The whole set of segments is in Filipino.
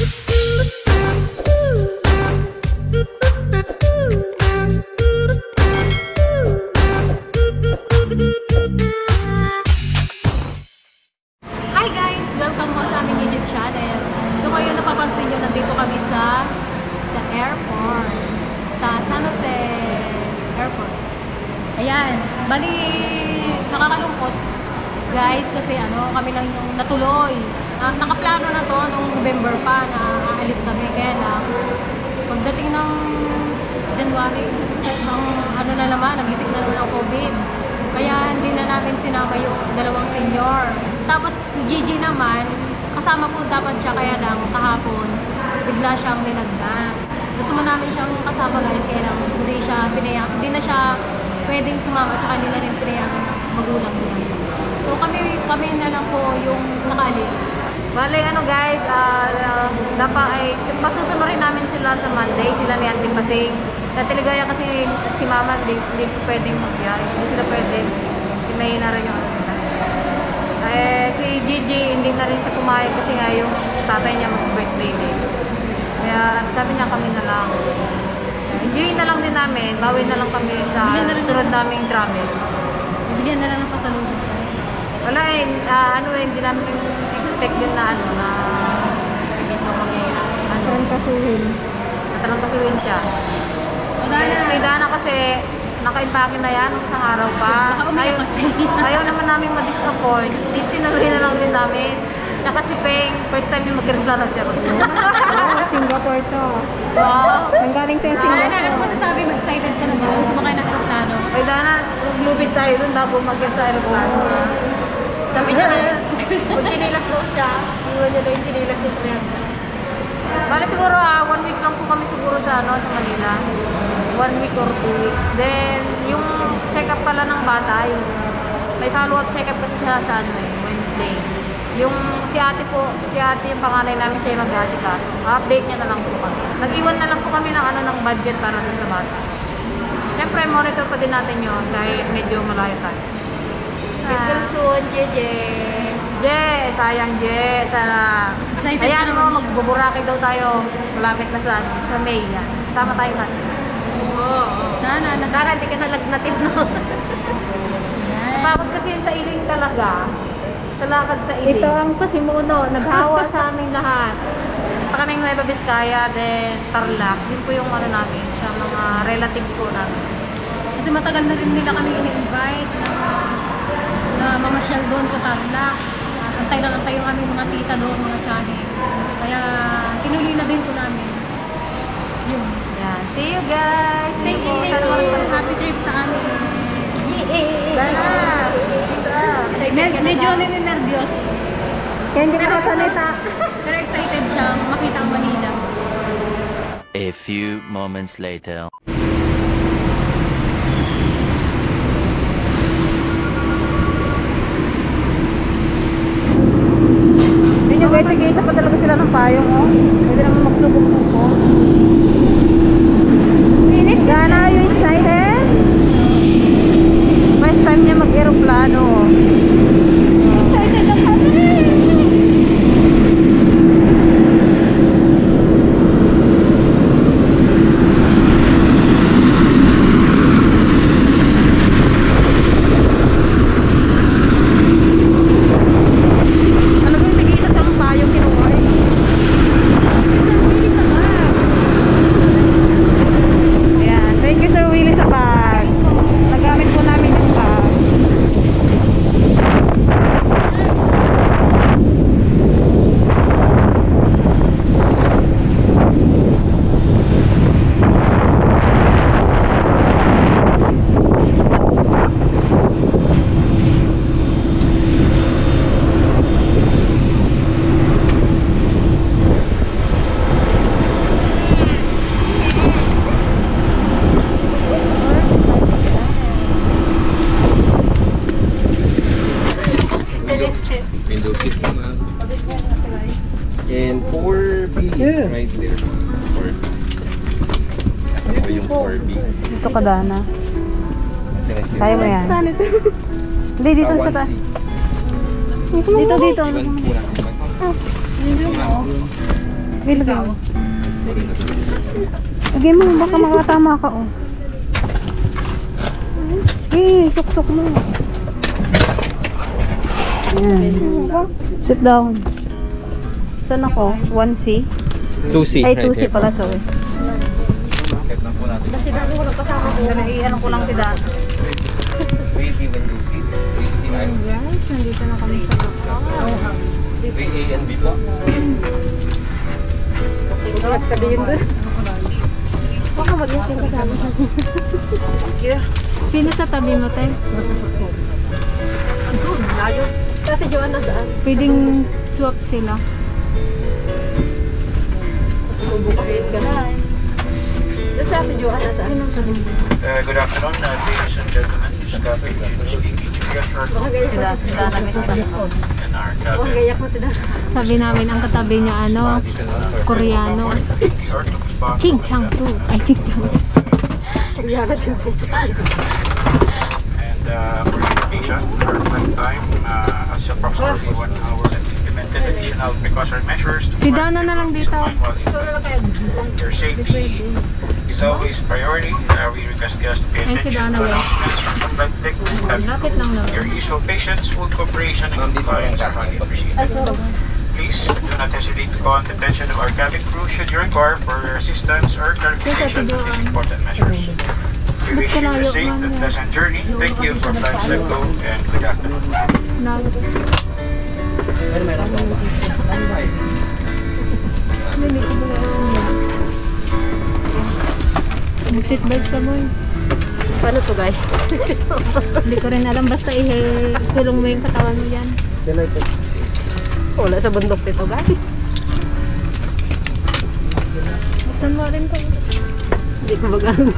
Hi guys! Welcome po sa aming YouTube channel. So ngayon napapansin nyo, nandito kami sa airport. Sa San Jose Airport. Ayan. Bali, nakakalungkot. Guys, kasi kami lang yung natuloy. Nakaplano na to nung November pa na aalis kami. Kaya na, pagdating ng January, start ng na naman, nagising na naman ang COVID. Kaya hindi na namin sinama yung dalawang senior. Tapos si Gigi naman, kasama po dapat siya, kaya lang kahapon, bigla siyang ninagdan. Gusto mo namin siyang kasama guys, kaya lang hindi na siya pwedeng sumama, tsaka hindi na rin pinayang magulang niya. So kami na lang po yung nakaalis. Bale, guys, dapat ay masusunod rin namin sila sa Monday, sila ni Auntie Pasing. Natiligaya kasi si Mama, hindi pwedeng magbiyahe. Hindi sila pwede. May na rin yung si Gigi, hindi na rin siya pumayag kasi nga yung tatay niya mag-birthday day. Kaya sabi niya kami na lang. Enjoy na lang din namin, bawi na lang kami sa sunod naming travel. Bibigyan na lang ng pasalubong guys. Wala hindi namin expect din na hindi mo mangyayari. Natalangkasuhin siya. Si Dana kasi naka-impake na yan isang araw pa. Ayaw naman namin ma-disappoint. Tinuloy na lang din namin. Si Peng, first time yung mag-reklaro siya. Singapore to. Wow! Nanggaling to yung Singapore. Ano mo sasabi mo? Excited ka na ba? Sumakay ng aeroplano? Ay Dana, maglubid tayo dun bago mag-get sa aeroplano. Sabi niya, kung chinilas daw siya, iwan niya lang yung chinilas ko sa riyan. Bale siguro 1 week lang po kami siguro sa Manila. 1 week or 2 weeks. Then, yung check-up pala ng bata, may follow-up check-up kasi siya sa Wednesday. Yung si ate yung panganay namin siya yung mag-asikaso. Update niya na lang po kami. Nag-iwan na lang po kami ng budget para dun sa bata. Siyempre, monitor pa din natin yun kahit medyo malayo tayo. Until soon, Jeje. Je, sayang Je. Sana. Ayan mo, magbuburake daw tayo. Malapit na sa May yan. Sama tayo natin. Sana hindi ka nalagnatin, no? Pagod kasi yun sa iling talaga. Sa lakad sa iling. Ito ang pasimuno, naghawa sa aming lahat. Pa kaming Nueva Vizcaya, then Tarlac. Yun po yung namin sa mga relatives ko namin. Kasi matagal na rin nila kami ini-invite na mamasyal doon sa Tarlac. Antay lang yung aming mga tita doon, mga tiyahe. Kaya tinuloy na din po namin. Yun. Yeah. See you guys! Thank you. Happy trip sa amin. Medyo nervyos. Kaya hindi ka nakasalita. Pero excited siya makita ang Manila. A few moments later. Hindi nyo guys, nag-iisa pa talaga sila ng payong, oh. Pwede naman magsubok-subok. Gana, are you excited? First time niya mag-aeroplano, oh. Excited na kami! Window seat naman. And 4B right there. 4B. Ako yung 4B. Dito ka, Dana. Kaya mo yan. Hindi, dito sa taas. Dito. Iwan po natin. Ilagay mo. Lagay mo, baka makatama ka, oh. Suksok mo. Ayan. Sit down. Saan ako? 1C? 2C. Ay, 2C pala, sorry. Check lang po natin. Kasi dati ko nagkasama ko. Naiiyan ko lang si Dan. Grade B and 2C. 3C and C. Guys, nandito na kami sa Grade A and B po. Ingat ka din doon. Baka mag-iasing kasama sa Sino sa tabi mo, te? Dati Joanna saan? Pwedeng swap sila. Bubukapit ka na. Dati Joanna saan? Good afternoon, ladies and gentlemen. This is Captain Jim speaking. We are short Baka gayak mo si Dan. and our Baka cabin. gayak mo si Dan. Sabi namin ang katabi niya, ano, Koreano. The Earth response. Ching Chang 2. Ay, Ching Chang 2. Iyaga din po. And for information, our flight time is approximately 1 hour and implemented additional precautionary measures to Si Dana na lang dito. while in flight. Your safety is always priority. We request guests to pay Ay, si attention Dana to ba? announcements from the flight deck. Lapit lang naman. Your usual patience, full cooperation, and compliance are highly appreciated. Please do not hesitate to call on the attention of our cabin crew should you require further assistance or clarification on these important measures. We wish you a safe and pleasant journey. Thank you for flying SEPCO and good afternoon. Mag-seatbelt ka, boy. Paano to guys? Hindi ko rin alam. Basta tulong mo yung katawan mo dyan. Wala sa bundok nito guys. Buksan mo rin ko. Hindi ko magalang.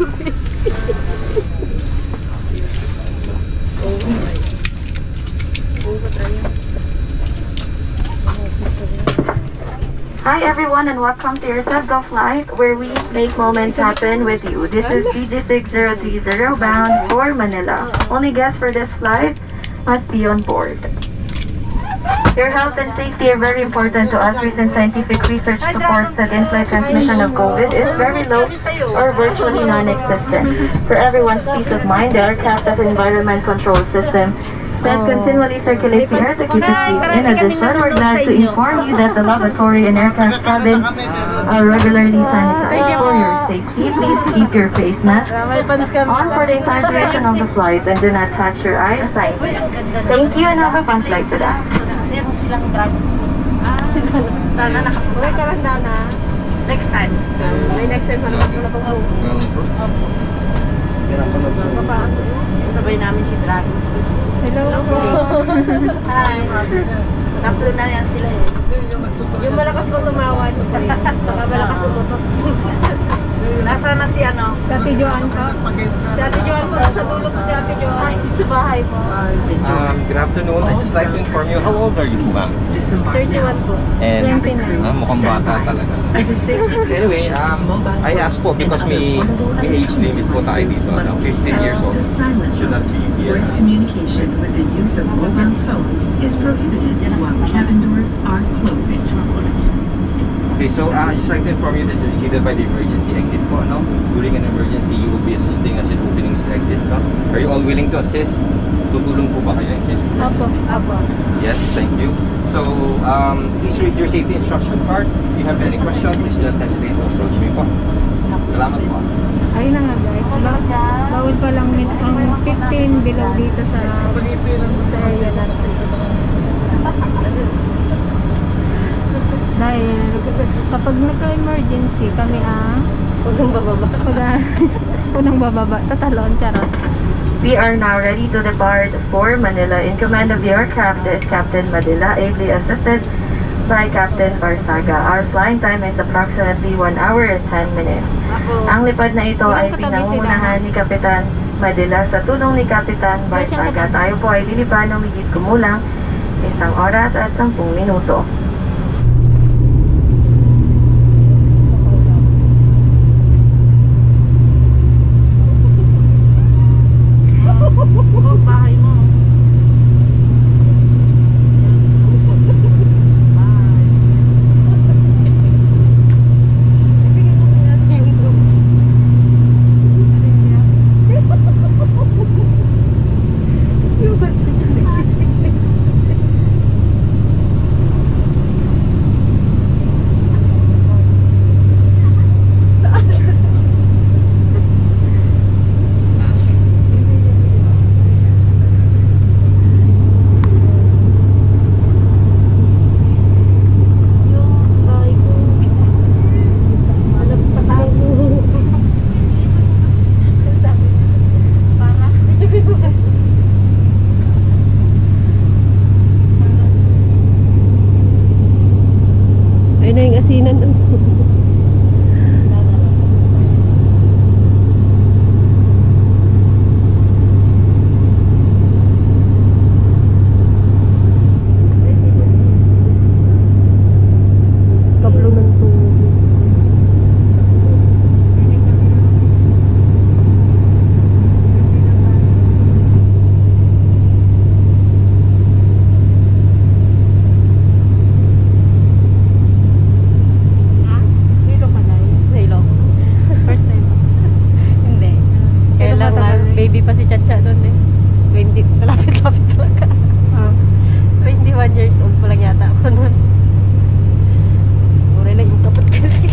Hi everyone and welcome to your SEPCO flight where we make moments happen with you. This is BG6030 bound for Manila. Only guests for this flight must be on board. Your health and safety are very important to us. Recent scientific research supports that in-flight transmission of COVID is very low or virtually non-existent. For everyone's peace of mind, the aircraft has an environment control system that continually circulates the air to keep it clean. In addition, we're glad to inform you that the lavatory and aircraft cabin are regularly sanitized. For your safety, please keep your face mask on for the entire duration of the flight and do not touch your eyes. Thank you and have a fun flight with us. Sana nakapunta. Uy, karanda na. Next time. May next time para wala pang go. Sabay namin si Dragon. Hello po. Hi. Tatlo na yan sila eh. Yung malakas ko tumawan. Saka malakas umutot. Nasaan na si ano? Dati Joan ka. Si Ate Joan ko. Nasa dulo ko si Ate Joan. Sa bahay mo. Good afternoon. I'd just like to inform you, how old are you, ma'am? 31 po. And 29. mukhang bata talaga. Anyway, I asked po because may age limit po tayo dito. 15 years old. Should not be here. Voice communication with the use of mobile phones is prohibited while cabin doors are closed. Okay, so I'd just like to inform you that you're seated by the emergency exit po, no? During an emergency, you will be assisting us in opening these exits, no? Are you all willing to assist? Tutulong po ba kayo in case of Opo. emergency? Yes, thank you. So, please read your safety instruction card. If you have any questions, please don't hesitate to approach me po. Salamat po. Ayun na nga guys. Bawal pa lang ang 15 below dito sa area natin. Dahil kapag nagka-emergency kami Unang bababa. unang bababa, tatalon, charot. We are now ready to depart for Manila. In command of the aircraft is Captain Madila, ably assisted by Captain Barsaga. Our flying time is approximately 1 hour and 10 minutes. Ang lipad na ito ay pinangungunahan ni Kapitan Madila sa tulong ni Kapitan Barsaga. Tayo po ay lilipad ng higit kumulang 1 oras at 10 minuto. na yung asinan. Kablo ng tubig. Silo. First time. Hindi. Kaya lang baby pa si Chacha doon eh. 20, malapit-lapit talaga. 21 years old pa lang yata ako noon. Mura lang yung tapat kasi.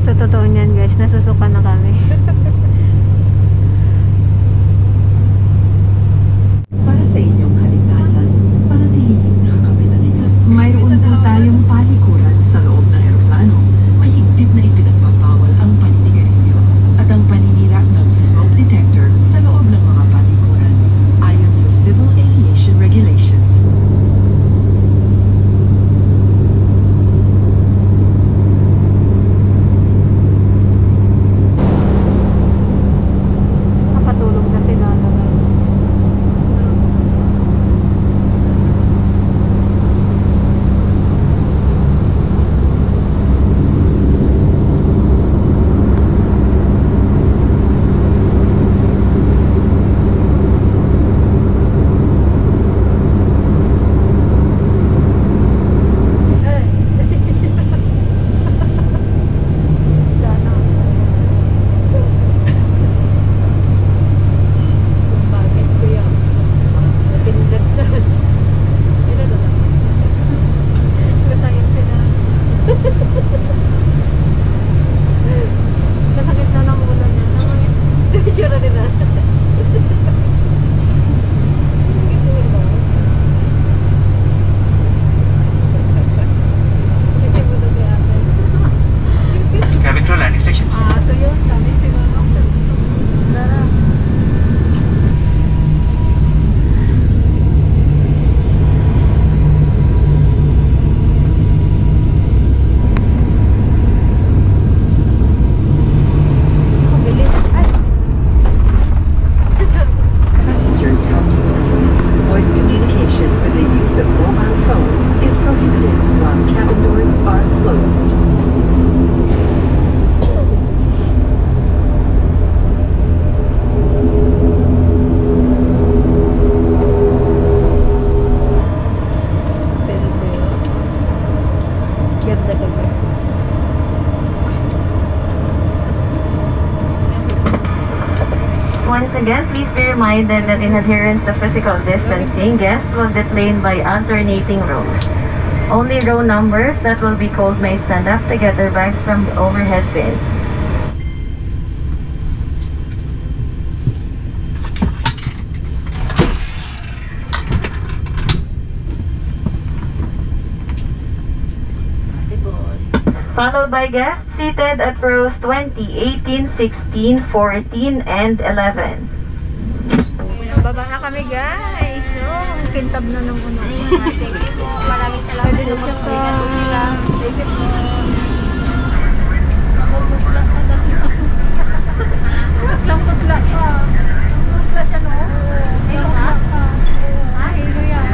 Sa totoo niyan guys, nasusuka na kami. Para sa inyong kaligtasan, panatilihin nakakapitalingan. Mayroon po tayong palikuran sa loob ng eroplano. Mahigpit na ipinagbabawal ang paninigarilyo at ang paninira ng smoke detector sa loob ng mga palikuran ayon sa Civil Aviation Regulations. Nakatulog na sila. Bagay ko yan. Pinagdagsan. Ano na ba? Natayin sila. Kasakit na ng ulo niya. Itsura nila. Cabin crew landing station. Ito yun. Dami siguro. Tara. Passengers have to note. Voice communication with the use of mobile phones is prohibited while cabin doors are closed. Ganda ka ba? Once again, please be reminded that in adherence to physical distancing, guests will deplane by alternating rows. Only row numbers that will be called may stand up to get their bags from the overhead bins. Followed by guests seated at rows 20, 18, 16, 14, and 11. Baba na kami guys. So, ang kintab na ng uno. Thank you po. Maraming salamat po. Mag-ingat po sila. Thank you po. Putla ka. Putla siya no? Hilo ka? Hilo yan.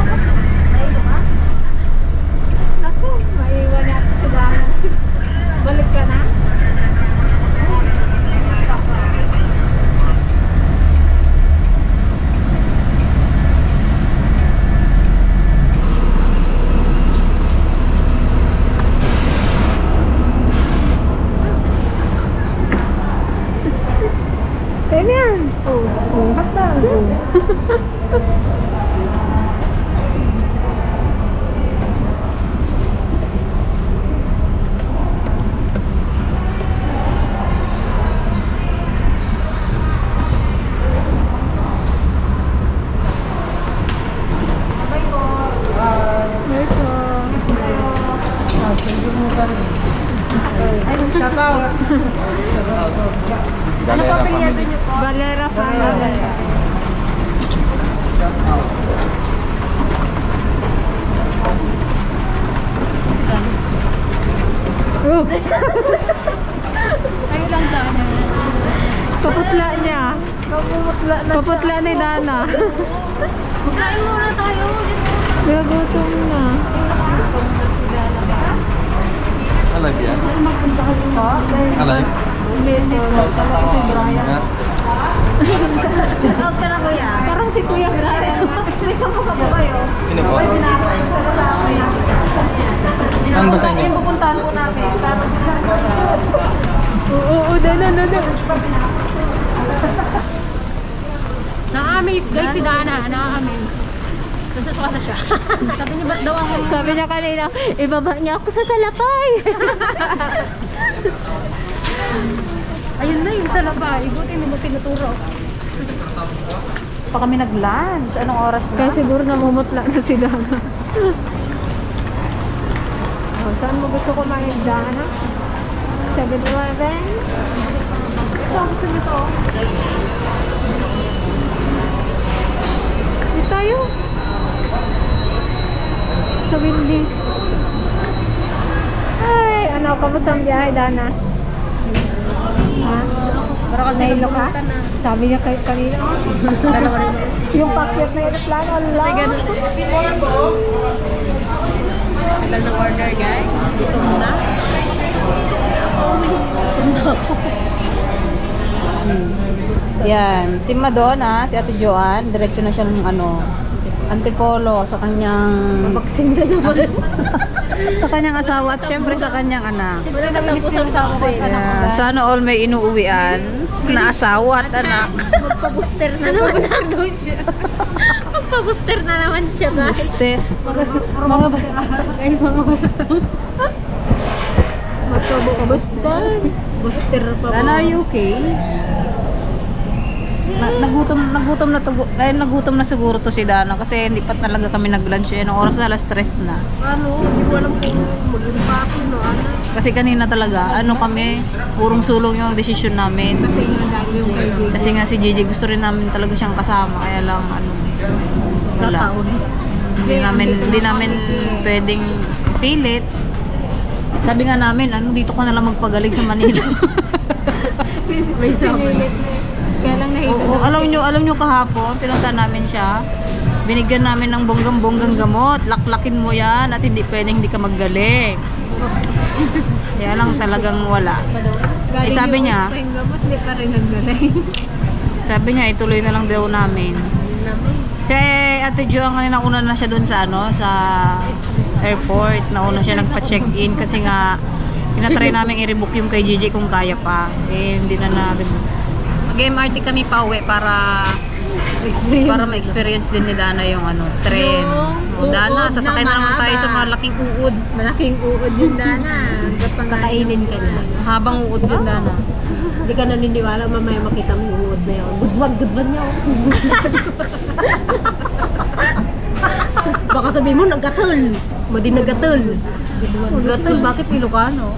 Hilo ka? Ako, maiwan natin sa daan. Balik ka na? Ganyan. Hatang. Valera Family. Ayun lang sana. Paputla niya. Paputla ni Dana. Magkain muna tayo. Nagutom na. Alive yan? Alive? Ha? Parang si Kuya Brian. May kamukha po kayo. Sino po? Saan ba sa inyo? Yung pupuntahan po namin. Oo, Dana. Na-amaze guys si Dana. Na-amaze. Nasusuka na siya. Sabi niya, ba't daw ako? Sabi niya kanina, ibaba niya ako sa salapay. Ayun na yung salapay. Buti mo tinuturo. Pa kami nag-lunch. Anong oras na? Kaya siguro namumutla na si Dana. Oh, saan mo gusto kumain, Dana? 7-Eleven? Saan gusto niyo to? Dito tayo. Sa Windy. Ay, ano, kamusta ang biyahe, Dana? Ha? Para kasi Nahilo ka? nagpunta na. Sabi niya kayo kanina. Dalawa rin. Yung pakyat na aeroplano, Allah. Ay, ganun. Tagal ng order guys. Dito muna. Yan. Si Madonna, si Ate Joanne, diretso na siya ng Antipolo sa kanyang Baksin ka naman. sa kanyang asawa at syempre sa kanyang anak. Siyempre namiss yung asawa ko at anak ko. Sana all may inuuwian na asawa at anak. Magpa-booster na naman siya. Magpa-booster na naman siya guys. Guste. Mga basta. Booster. Booster pa po. Dana, are you okay? Nagutom na siguro to si Dana kasi hindi pa talaga kami nag-lunch eh. Anong oras na, alas 3 na. Ano? Hindi ko alam kung mag-impake no, ano. Kasi kanina talaga, kami, purong sulong yung desisyon namin. Kasi yun lagi yung kaibigan. Kasi nga si Gigi gusto rin namin talaga siyang kasama. Kaya lang, wala. Hindi namin pwedeng pilit. Sabi nga namin, dito ko na lang magpagaling sa Manila. May sabi. Kaya lang nahihilo. Oo, alam nyo kahapon, pinunta namin siya. Binigyan namin ng bonggang-bonggang gamot. Laklakin mo yan at hindi pwedeng hindi ka maggaling. Kaya lang talagang wala. Sabi niya, Gamot, hindi pa rin naggaling. sabi niya, ituloy na lang daw namin. Si Ate Jo, ang kanina una na siya doon sa sa airport. Nauna siya nagpa-check-in kasi nga pinatry namin i-rebook yung kay Gigi kung kaya pa. Eh, hindi na na-rebook. Mag-MRT kami pa uwi para ma-experience din ni Dana yung tren. Dana, sasakay na naman tayo sa malaking uod. Malaking uod yun, Dana. Kakainin ka na. Habang uod yun, Dana. Hindi ka naniniwala, mamaya makita mo yung uod na yun. Gudwag niya. Baka sabihin mo, naggatol. Madi naggatol. Gatal, bakit Ilocano?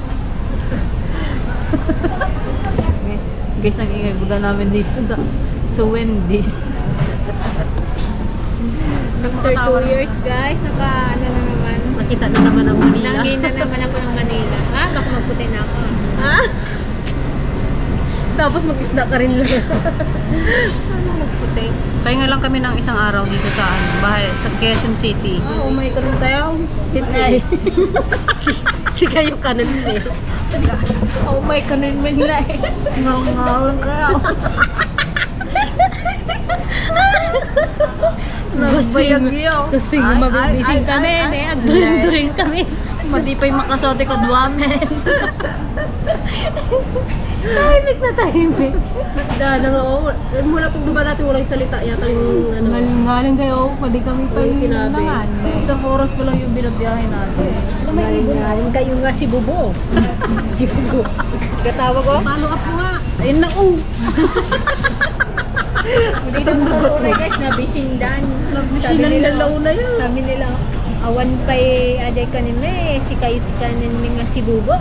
Guys, ang ingay buga namin dito sa Wendy's. After 2 years guys, na naman. Nakita na naman ang Manila. Nangin na naman ako ng Manila. Baka magputi na ako. Tapos mag-isda ka rin lang. Magputi. Pahinga lang kami ng isang araw dito sa bahay, sa Quezon City. Umay ka rin tayo. Hindi. Si kayo kanan eh. Umay ka rin Manila eh. Ngawang kayo. Nagbayag-yaw. Kasi mabibising kami. During kami. Madipay makasote ko duwamen. Tahimik na tahimik. Dahil nga, mula pag diba natin walang salita yata yung Ngaling kayo, pwede kami pa yung sinabi. Isang oras pa lang yung binabiyahe natin. Ngaling kayo nga si Bubo. Si Bubo. Katawag ko? Paano ka po nga? Ayun na, Dito ko kalunay guys, nabisindan. Sinanlalaw na yun. Sabi nila, awan pa'y aday kanime, si kayo kanin nga si Bubo.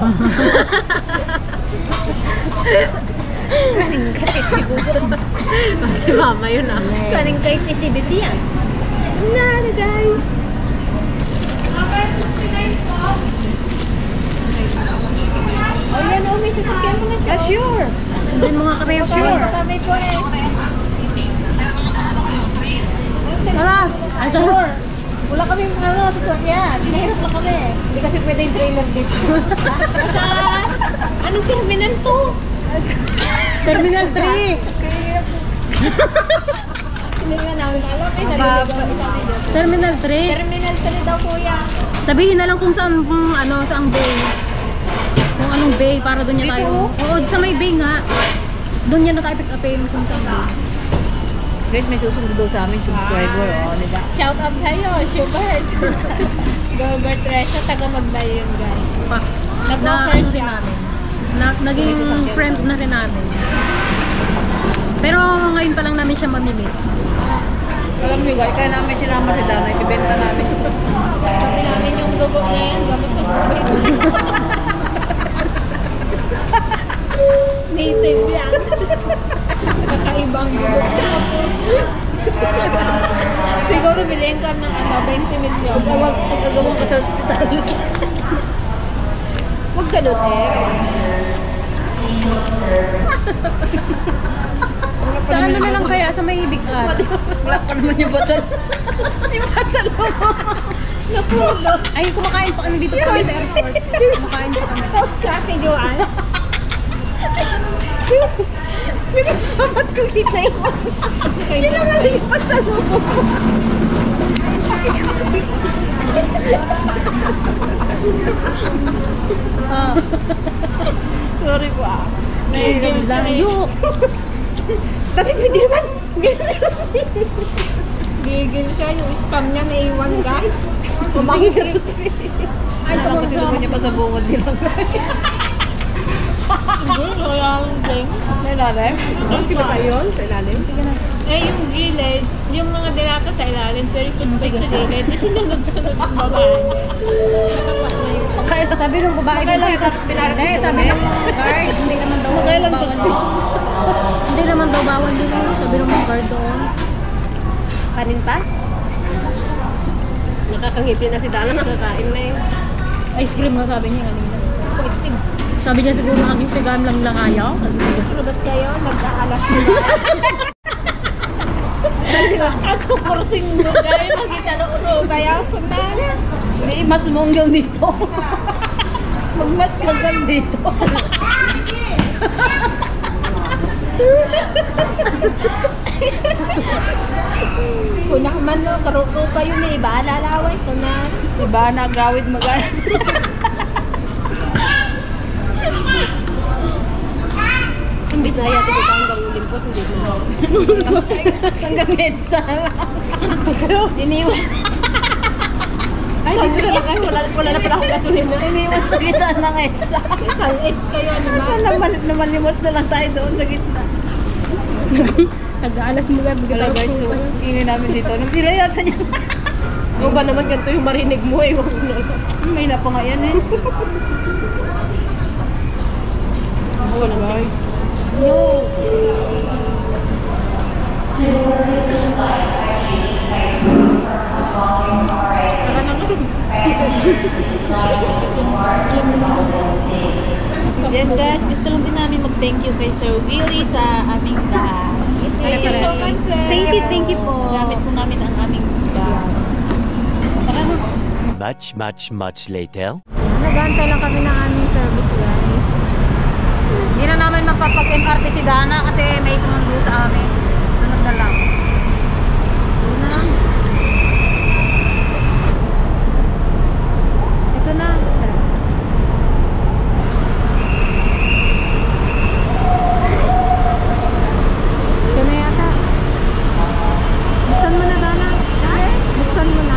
Kaning kay si Bubo. Si Mama yun ah. Kaning kay si Bibian. Ano guys? totoo yan. Pinahirap lang kami. Hindi kasi pwede yung trailer dito. Anong terminal to? Terminal 3. Hindi nga namin alam eh. Naliligaw kami dyan. Terminal 3. Terminal 3 daw kuya. Sabihin na lang kung saan, saang bay. Kung anong bay, para doon niya tayo. Oo, sa may bay nga. Doon niya na tayo pick upin kung saan bay. Guys, may susunod daw sa aming subscriber. Oh, diba? Shout out sa'yo, Schubert. Gilbert Resha, taga Maglayo yun guys. Na ano rin namin. Naging friend na rin namin. Pero ngayon pa lang namin siya mamimit. Alam niyo guys, kaya namin sinama si Dana, ibibenta namin. Sabi namin yung dugo na yan, gamit sa gubit. Native yan. Kakaibang dugo. Siguro bilhin ka ng 20 million. Pag-agawang ka sa hospital. Huwag ka doon Sa ano na lang kaya? Sa may big R. Wala pa naman yung basal. Yung kasal mo. Napulo. Ay, kumakain pa kami dito kami sa airport. Kumakain pa kami. Sa akin, Joanne. Yung isamat ko kita yun. Yun lang ang ipas sa lubo. Sorry po ah. Layo. Dati pwede naman. Gigil siya. Yung spam niya na iwan guys. Kumagigil. Ay, ito kasi naman niya pa sa bungod nila. Siguro, kaya yung thing. Sa ilalim? Kita pa yun? Sa ilalim? Eh, yung gilid, yung mga dilata sa ilalim, pero yung sa gilid, kasi nalagsunod yung babae. Nakapat na yun. Sabi nung babae dito, hindi, sabi nung guard, hindi naman daw bawal. Hindi naman daw bawal yun. Sabi nung guard doon. Kanin pa? Nakakangiti na si Dana, nakakain na yun. Ice cream nga sabi niya kanina. Ice cream. Sabi niya siguro nakikitigan lang ayaw. Pero ba't kayo? Nag-aalas nila. Ako kursing lugar, makita na ulo. Kaya ako na. May mas monggaw dito. Magmas kagan dito. Kung naman no, karuko pa yun eh. Iba, lalaway ko na. Diba, nagawid magana. Imbis na yata dito hanggang Olympus, hindi mo. Hanggang Edsa lang. Iniwan. Ay, dito na lang kayo. Wala na pala akong gasolina. Iniwan sa gitna ng Edsa. Isang 8 kayo naman. Namalimos na lang tayo doon sa gitna. Nag-aalas mo nga. Wala guys, so ingay namin dito. Nagdilayat sa niya. O ba naman ganito yung marinig mo eh. May na pa nga yan eh. Wala guys. No. Yan guys, gusto lang din namin mag-thank you kay Sir Willie sa aming bag. Thank you so much, sir. Thank you po. Gamit po namin ang aming bag. Much later. Nag-aantay lang kami ng aming service guys. Hindi na namin mapapag-MRT si Dana kasi may sumundo sa amin. Sunod na lang. Ito na. Ito na yata. Buksan mo na Dana. Buksan mo na.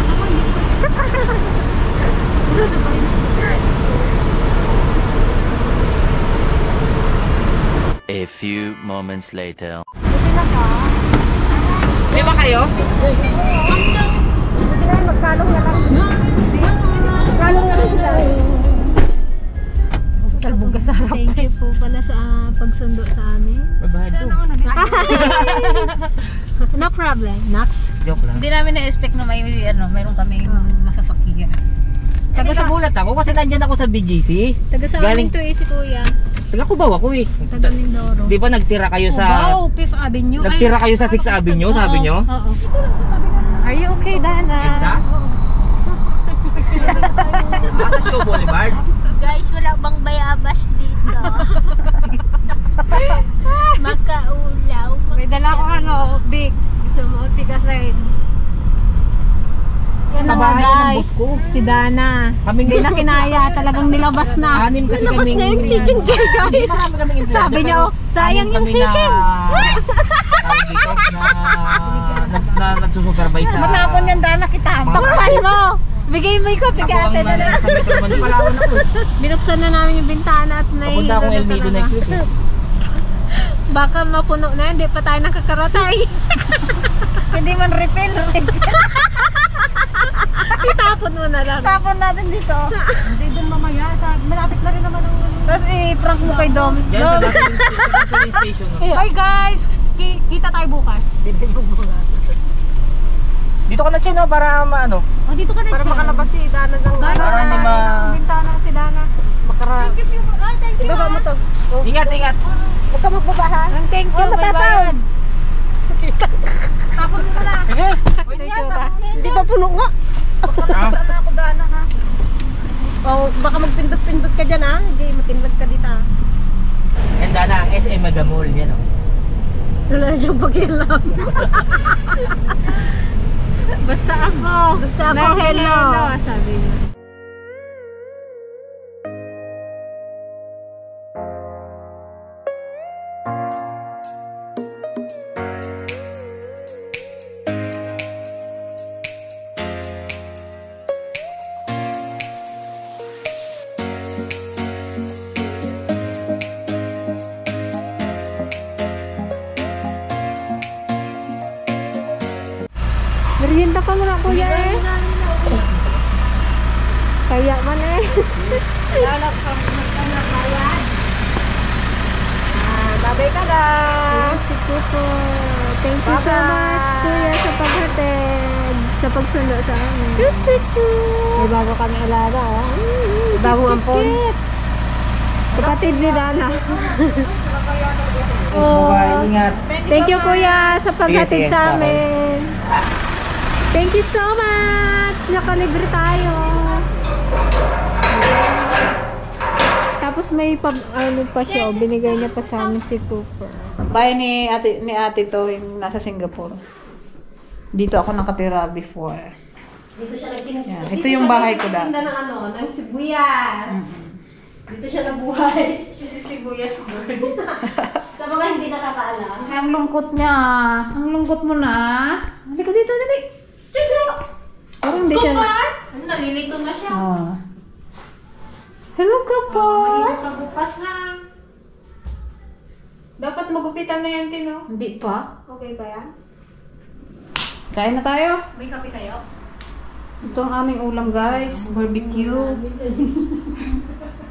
A few moments later. May ba kayo? Magkalong na lang. Magkalong na lang sila. Talbog ka sa harap. Thank you po pala sa pagsundo sa amin. No problem. Nax. Hindi namin na-expect na mayroon kami masasakyan. Taga sa bulat ako kasi nandyan ako sa BGC. Taga sa Galing- amin to eh si Kuya. Taga Cubao ako eh. Taga Mindoro. Di ba nagtira kayo sa Wow, Fifth Avenue. nagtira kayo sa 6th Avenue, sabi nyo? Oo. Are you okay, Dana? Edsa? card? Guys, wala bang bayabas dito? Makaulaw. May dala ko Vicks. Gusto mo, tigasin. Yan na nga guys, si Dana. Hindi na kinaya, talagang nilabas na. Anim kasi Nilabas kaming... na yung chicken joy guys. Sabi niya, oh, sayang yung chicken. Tawag dito na nagsusupervise sa... Manapon yan, Dana, kita. Takpan mo. Bigay mo yung kopi kay ate na na. Sa Metro Manila. Palawan ako. Binuksan na namin yung bintana at may... Papunta akong El Nido next week. Baka mapuno na, hindi pa tayo nakakaratay. Hindi man refill. Itapon mo na lang. Tapon natin dito. Hindi dun mamaya, malapit na rin naman ang... Tapos i-prank mo kay Dom. Diyan sa gasoline station. Bye guys! Kita tayo bukas. Dito ka na, Chen, no? Para maano. Oh, dito ka na Para siya. makalabas si Dana ng Para hindi ma... Bintana si Dana. Thank you. Thank you. Ibaba mo to. Ingat, ingat. Huwag ka magbaba ha. Thank you. Bye-bye. Tapon mo na. Sige. Hindi pa puno nga. Saan ako Dana ha? Oh, baka magpindot-pindot ka dyan ha. Hindi, matinlag ka dito ha. Ganda na ang SM Megamall. Yan, o. Wala siyang pakialam. Basta ako. Hello. Sabi niya. Merienda ka muna kuya eh. Kaya man eh. Lalap ka na bayan. Babay ka na. Si Kuko. Thank you so much kuya sa paghatid. Sa pagsundo sa amin. Chu. May bago kami alaga oh. Bagong ampon. Kapatid ni Dana. Bye, ingat. Thank you kuya sa paghatid Sige, sa bye-bye. amin. Thank you so much! Nakalibre tayo. Tapos may ano pa siya, binigay niya pa sa amin si Cooper. Bahay ni ate to, yung nasa Singapore. Dito ako nakatira before. Dito siya nagtinda. Yan. Ito yung bahay ko dati. ng ano, ng sibuyas. Dito siya nabuhay. Siya si sibuyas girl. Sa mga hindi nakakaalam. Ang lungkot niya. Ang lungkot mo na. Halika dito, dali. Chuchu! Parang hindi siya... Ano, nalilito na siya. Oh. Hello, Kapar! Mahirap magbukas ha. Dapat magupitan na yan, Tino. Hindi pa. Okay ba yan? Kain na tayo. May kape kayo? Ito ang aming ulam, guys. Barbecue.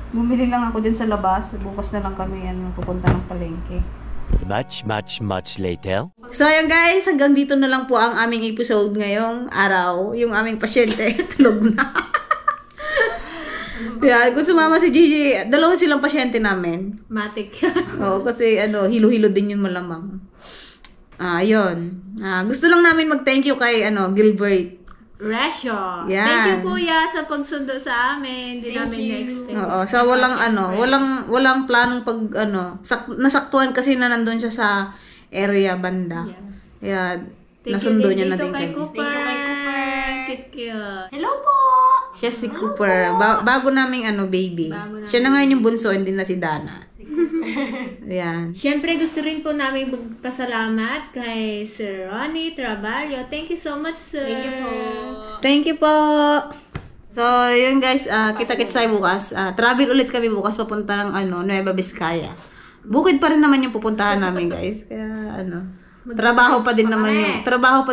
Bumili lang ako dyan sa labas. Bukas na lang kami pupunta ng palengke. Much later. So ayun guys, hanggang dito na lang po ang aming episode ngayong araw. Yung aming pasyente, tulog na. Yan, kung sumama si Gigi, dalawa silang pasyente namin. Matik. Oo, kasi hilo-hilo din yun malamang. Ayun. Gusto lang namin mag-thank you kay Gilbert. Rasyo. Yan. Thank you kuya sa pagsundo sa amin. Hindi namin na-expect. Oo, so walang planong nasaktuhan kasi na nandun siya sa area banda. Yeah. Nasundo niya na din kay kami. Cooper. Thank you kay Cooper. Cute. Hello po. Siya si Cooper. Bago naming baby. Siya na ngayon yung bunso, hindi na si Dana. Ayan. Siyempre gusto rin po namin magpasalamat kay Sir Ronnie Traballo. Thank you so much, sir. Thank you po. Thank you po. So, yun guys, kita-kits tayo bukas. Travel ulit kami bukas papunta ng Nueva Vizcaya. Bukid pa rin naman yung pupuntahan namin, guys. Kaya trabaho pa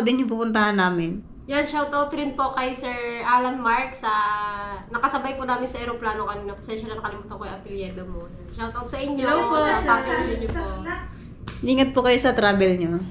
din yung pupuntahan namin. Yan, shoutout rin po kay Sir Alan Mark sa nakasabay po namin sa aeroplano kanina. Pasensya na nakalimutan ko yung apelyido mo. Shoutout sa inyo. Hello po, sa sir. pamilya niyo po. Ingat po kayo sa travel nyo.